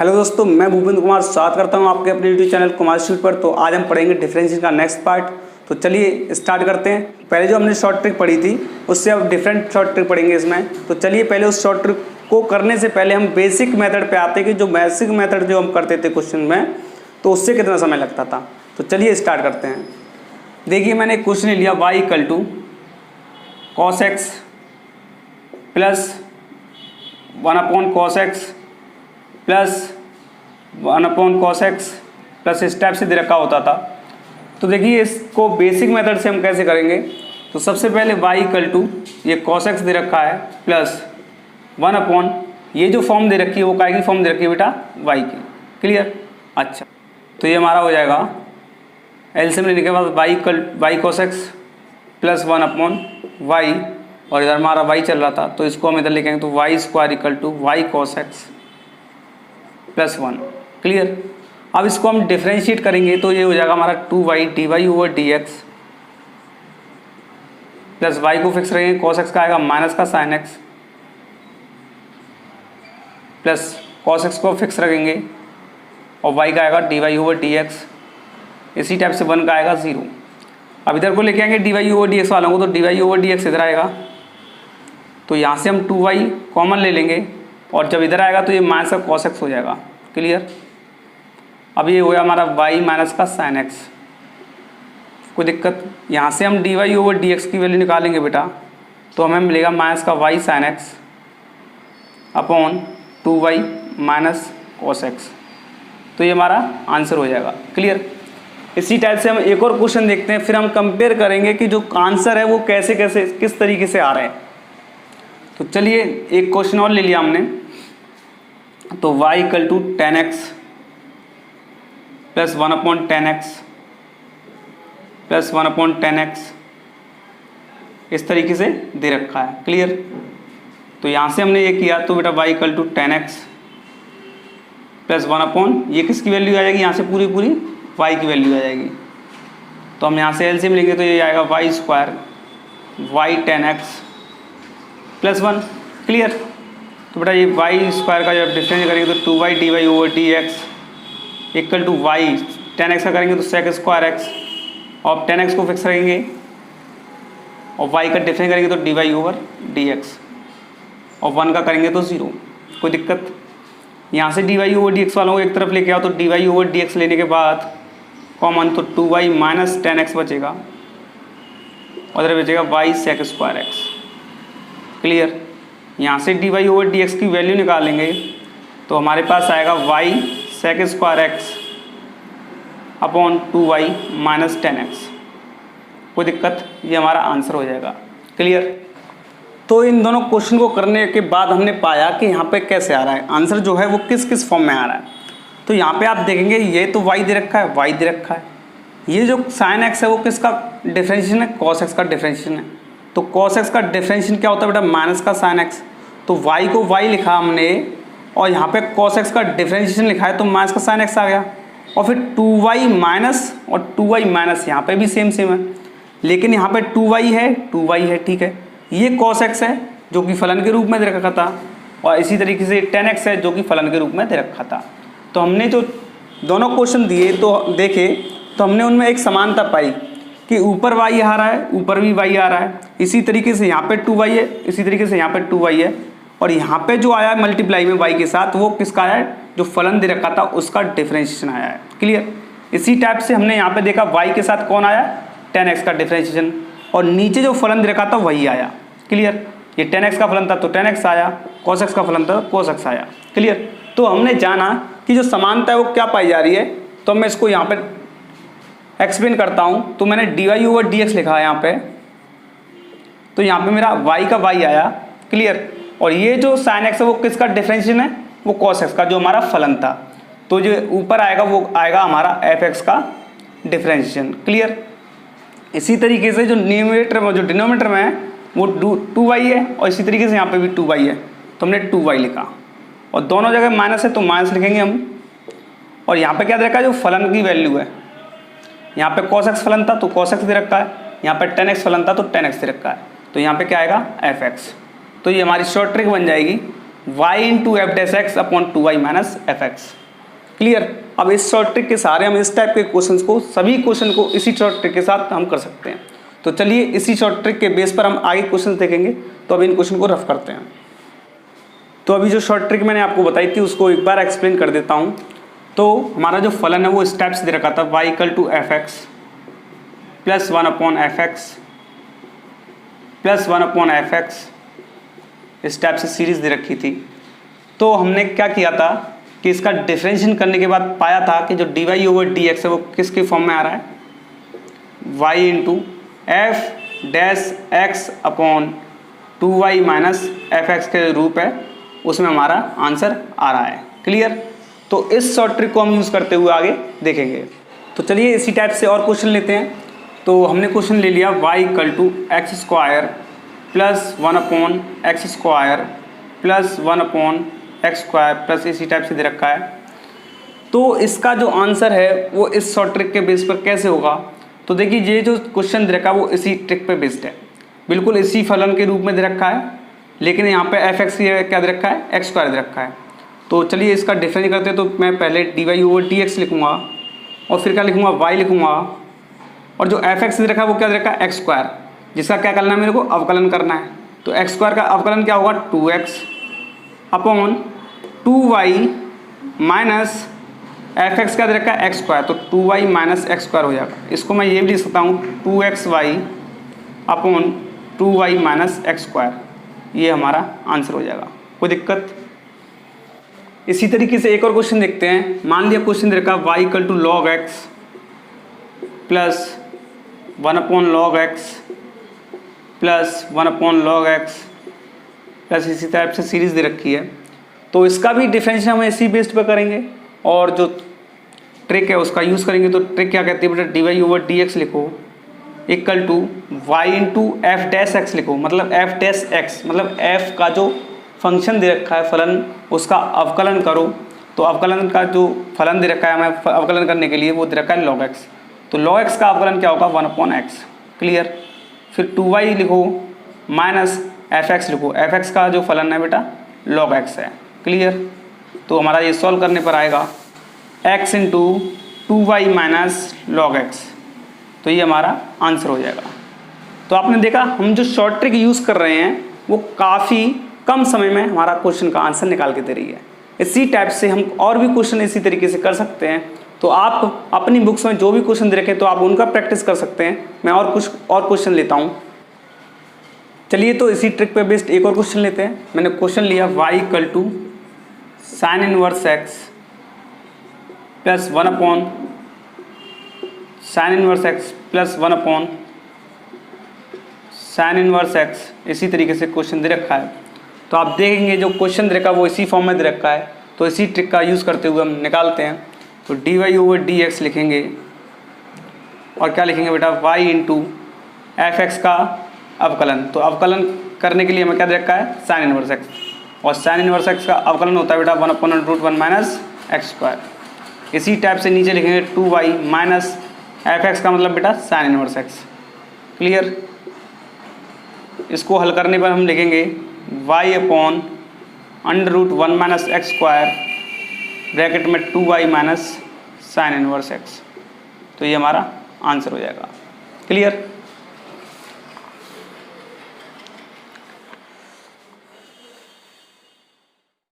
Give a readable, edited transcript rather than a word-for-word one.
Hello दोस्तों, मैं भूपेंद्र कुमार स्वागत करता हूं आपके अपने यूट्यूब चैनल कुमार स्ट्रीट पर। तो आज हम पढ़ेंगे डिफरेंशिएशन का नेक्स्ट पार्ट। तो चलिए स्टार्ट करते हैं। पहले जो हमने शॉर्ट ट्रिक पढ़ी थी उससे अब डिफरेंट शॉर्ट ट्रिक पढ़ेंगे इसमें। तो चलिए पहले उस शॉर्ट ट्रिक को करने से पहले हम बेसिक मेथड पे आते हैं कि जो बेसिक मेथड जो हम करते थे क्वेश्चन में, तो उससे कितना समय लगता था। तो चलिए स्टार्ट करते हैं। देखिए मैंने एक क्वेश्चन लिया y equal to cos x plus 1/cos x plus 1/cos x plus इस टाइप से दे रखा होता था। तो देखिए इसको बेसिक मेथड से हम कैसे करेंगे। तो सबसे पहले y इक्वल टू ये cos x दे रखा है प्लस 1/, ये जो फॉर्म दे रखी है वो काय की फॉर्म दे रखी है बेटा, y की। क्लियर। अच्छा, तो ये हमारा हो जाएगा एलसीएम लेने के बाद y cos x plus 1/y, और इधर हमारा y चल रहा था तो इसको हम इधर लिखेंगे तो y square equal to y cos x plus 1। Clear. अब इसको हम डिफ्रेंशिएट करेंगे तो ये हो जाएगा हमारा 2y dy/dx प्लस y को फिक्स रखेंगे, cos x का आएगा माइनस का sin x plus cos x को फिक्स रखेंगे और y का आएगा dy/dx। इसी टाइप से 1 का आएगा 0। अब इधर को लेके आएंगे dy/dx वालों को, तो dy/dx इधर आएगा तो यहाँ से हम 2y कॉमन ले लेंगे और जब इधर आएगा तो ये माइनस का cos x हो जाएगा। क्लियर। अब ये हो गया हमारा y माइनस का sin x। कोई दिक्कत, यहाँ से हम dy/dx की वैल्यू निकालेंगे बेटा तो हमें मिलेगा माइनस का y sin x upon 2y minus cos x। तो ये हमारा आंसर हो जाएगा। क्लियर। इसी टाइप से हम एक और क्वेश्चन देखते हैं, फिर हम कंपेयर करेंगे कि जो आंसर है वो कैसे कैसे किस तरीके से आ रहे हैं। तो चलिए एक क्वेश्चन और ले लिया हमने। तो y equal to 10x plus 1/10x plus 1/10x इस तरीके से दे रखा है। क्लियर। तो यहाँ से हमने ये किया तो बेटा y equal to 10x plus 1/, ये किसकी वैल्यू आ जाएगी, यहाँ से पूरी पूरी y की वैल्यू आ जाएगी। तो हम यहाँ से एलसीएम लेंगे तो ये आएगा y square y 10x plus 1। Clear. तो बेटा ये y स्क्वायर का जब डिफरेंस करेंगे तो 2y dy/dx equal to y 10x का करेंगे तो sec स्क्वायर x, और 10x को फिक्स रखेंगे और y का डिफरेंस करेंगे तो dy/dx और 1 का करेंगे तो 0। कोई दिक्कत, यहाँ से dy/dx वालों को एक तरफ लेके आओ तो dy/dx लेने के बाद कॉमन तो 2y माइनस 10x बचेगा और इधर बचेगा y sec square x। Clear. यहाँ से dy/dx की वैल्यू निकालेंगे तो हमारे पास आएगा y sec square x upon 2y minus 10x। कोई दिक्कत, ये हमारा आंसर हो जाएगा। क्लियर। तो इन दोनों क्वेश्चन को करने के बाद हमने पाया कि यहाँ पे कैसे आ रहा है आंसर, जो है वो किस किस फॉर्म में आ रहा है। तो यहाँ पे आप देखेंगे ये तो y दे रखा है, y दे रखा है। ये जो sin x है वो किसका डिफरेंशिएशन है, cos x का डिफरेंशिएशन है। तो cos x का डिफरेंशिएशन क्या होता है बेटा, माइनस का sin x। तो y को y लिखा हमने और यहाँ पे cos x का डिफरेंशिएशन लिखा है तो माइनस का sin x आ गया। और फिर 2y माइनस और 2y माइनस यहाँ पे भी सेम सेम है, लेकिन यहाँ पे 2y है, ठीक है। ये cos x है जो कि फलन के रूप में दे रखा था, और इसी तरीके से 10x है जो कि फलन के रूप में दे रखा था। तो हमने जो दोनों क्वेश्चन दिए तो देखे तो हमने उनमें एक समानता पाई कि ऊपर y आ रहा है, ऊपर भी y आ रहा है। इसी तरीके से यहाँ पे 2y है, इसी तरीके से यहाँ पे 2y है, और यहाँ पे जो आया है मल्टीप्लाई में y के साथ वो किसका आया है, जो फलन दे रखा था उसका डिफरेंशिएशन आया है। क्लियर। इसी टाइप से हमने यहाँ पे देखा y के साथ कौन आया, 10x का डिफरेंशिएशन, और नीचे जो फलन दे रखा था वही आया। क्लियर। ये 10x का फलन था तो 10x आया, cos x का फलन था तो cos x आया। क्लियर। तो हमने जाना कि जो समानता है वो क्या पाई जा रही है। तो मैं इसको यहाँ पे एक्सप्लेन करता हूँ। तो मैंने dy/dx लिखा है यहाँ पे, तो यहाँ पे मेरा y का y आया। क्लियर। और ये जो sin x है वो किसका डिफरेंशिएशन है, वो cos x का जो हमारा फलन था। तो जो ऊपर आएगा वो आएगा हमारा fx का डिफरेंशिएशन। क्लियर। इसी तरीके से जो न्यूमरेटर में जो डिनोमिनेटर में है वो 2y है, और इसी तरीके से यहाँ पे भी 2y है तो हमने 2y लिखा, और दोनों जगह माइनस है तो माइनस लिखेंगे हम। और यहाँ पे क्या दे रखा है, जो फलन की वैल्यू है, यहाँ पे cos x फलन था तो cos x दे रखा है, यहाँ पे 10x फलन था तो 10x दे रखा है, तो यहाँ पे क्या आएगा fx। तो ये हमारी शॉर्ट ट्रिक बन जाएगी y into F dash x upon 2y minus f x. Clear. अब इस शॉर्ट ट्रिक के सहारे हम इस टाइप के क्वेश्चंस को, सभी क्वेश्चन को इसी शॉर्ट ट्रिक के साथ हम कर सकते हैं। तो चलिए इसी शॉर्ट ट्रिक के बेस पर हम आगे क्वेश्चंस देखेंगे। तो अब इन क्वेश्चन को रफ करते हैं। तो अभी जो शॉर्ट ट्रिक मैंने आपको बताई थी उसको एक बार एक्सप्लेन कर देता हूँ। तो हमारा जो फलन है वो स्टेप्स दे रखा था, y equal to f x plus 1 upon f x plus 1 upon f x, इस टाइप से सीरीज दे रखी थी। तो हमने क्या किया था कि इसका डिफरेंशिएशन करने के बाद पाया था कि जो d Y over D x है वो किसके फॉर्म में आ रहा है, y into F dash x upon 2y minus f x के रूप है, उसमें हमारा आंसर आ रहा है। क्लियर। तो इस शॉर्ट ट्रिक को हम यूज़ करते हुए आगे देखेंगे। तो चलिए इसी टाइप से और क्वेश्चन लेते हैं। तो हमने क्वेश्चन ले लिया y equal to x square plus 1 upon x square plus 1 upon x square plus इसी टाइप से दे रखा है। तो इसका जो आंसर है वो इस शॉर्ट ट्रिक के बेस पर कैसे होगा। तो देखिए ये जो क्वेश्चन दे रखा है वो इसी ट्रिक पे बेस्ड है, बिल्कुल इसी फलन के रूप में दे रखा है, लेकिन यहाँ पे एफ एक्स क्या दे रखा है, एक्स स्क्वायर दे रखा है। तो चलिए इसका डिफरेंस करते हैं। तो मैं पहले d Y over D x लिखूँगा और फिर क्या लिखूँगा, वाई लिखूँगा, और जो एफ एक्स दे रखा है वो क्या दे रखा है, एक्स स्क्वायर, जिसका क्या करना है, मेरे को अवकलन करना है। तो एक्स स्क्वायर का अवकलन क्या होगा, 2x upon 2y minus f x क्या दे रखा है, एक्स स्क्वायर, तो 2y माइनस एक्स स्क्वायर हो जाएगा। इसको मैं ये भी लिख सकता हूँ 2xy upon 2y minus x square, ये हमारा आंसर हो जाएगा। कोई दिक्कत। इसी तरीके से एक और क्वेश्चन देखते हैं। मान लिया क्वेश्चन दे रखा है y equal to log x plus 1 upon log x plus 1 upon log x plus इसी टाइप से सीरीज दे रखी है। तो इसका भी डिफरेंशिएशन हम इसी बेस्ड पर करेंगे और जो ट्रिक है उसका यूज़ करेंगे। तो ट्रिक क्या कहती है बेटा, D Y over D X लिखो equal to Y into F dash X लिखो, मतलब एफ डैश एक्स मतलब एफ का जो फंक्शन दे रखा है फलन, उसका अवकलन करो। तो अवकलन का जो फलन दे रखा है हमें अवकलन करने के लिए वो दे रखा है लॉग एक्स। तो लॉग एक्स का अवकलन क्या होगा, 1 अपॉन एक्स। क्लियर। फिर 2y लिखो माइनस एफ एक्स लिखो, एफ एक्स का जो फलन है बेटा लॉग एक्स है। क्लियर। तो हमारा ये सॉल्व करने पर आएगा x into 2y minus log x, तो ये हमारा आंसर हो जाएगा। तो आपने देखा हम जो शॉर्ट ट्रिक यूज़ कर रहे हैं वो काफ़ी कम समय में हमारा क्वेश्चन का आंसर निकाल के दे रही है। इसी टाइप से हम और भी क्वेश्चन इसी तरीके से कर सकते हैं। तो आप अपनी बुक्स में जो भी क्वेश्चन दे रखे तो आप उनका प्रैक्टिस कर सकते हैं। मैं और कुछ और क्वेश्चन लेता हूँ। चलिए तो इसी ट्रिक पे बेस्ड एक और क्वेश्चन लेते हैं। मैंने क्वेश्चन लिया y equal to sine inverse x plus 1 upon sine inverse x plus 1 upon sine inverse x, इसी तरीके से क्वेश्चन दे रखा है। तो आप देखेंगे जो क्वेश्चन दे रखा है वो इसी फॉर्म में दे रखा है। तो इसी ट्रिक का यूज़ करते हुए हम निकालते हैं। तो d Y over D x लिखेंगे और क्या लिखेंगे बेटा, वाई इंटू एफ एक्स का अवकलन। तो अवकलन करने के लिए हमें क्या दे रखा है, साइन इनवर्स एक्स, और साइन इनवर्स एक्स का अवकलन होता है बेटा 1 upon root 1 minus x square. इसी टाइप से नीचे लिखेंगे 2y माइनस एफ एक्स का मतलब बेटा साइन इनवर्स एक्स। क्लियर। इसको हल करने पर हम लिखेंगे y upon under root 1 minus x square bracket में 2y minus sign inverse x, तो ये हमारा आंसर हो जाएगा। क्लियर।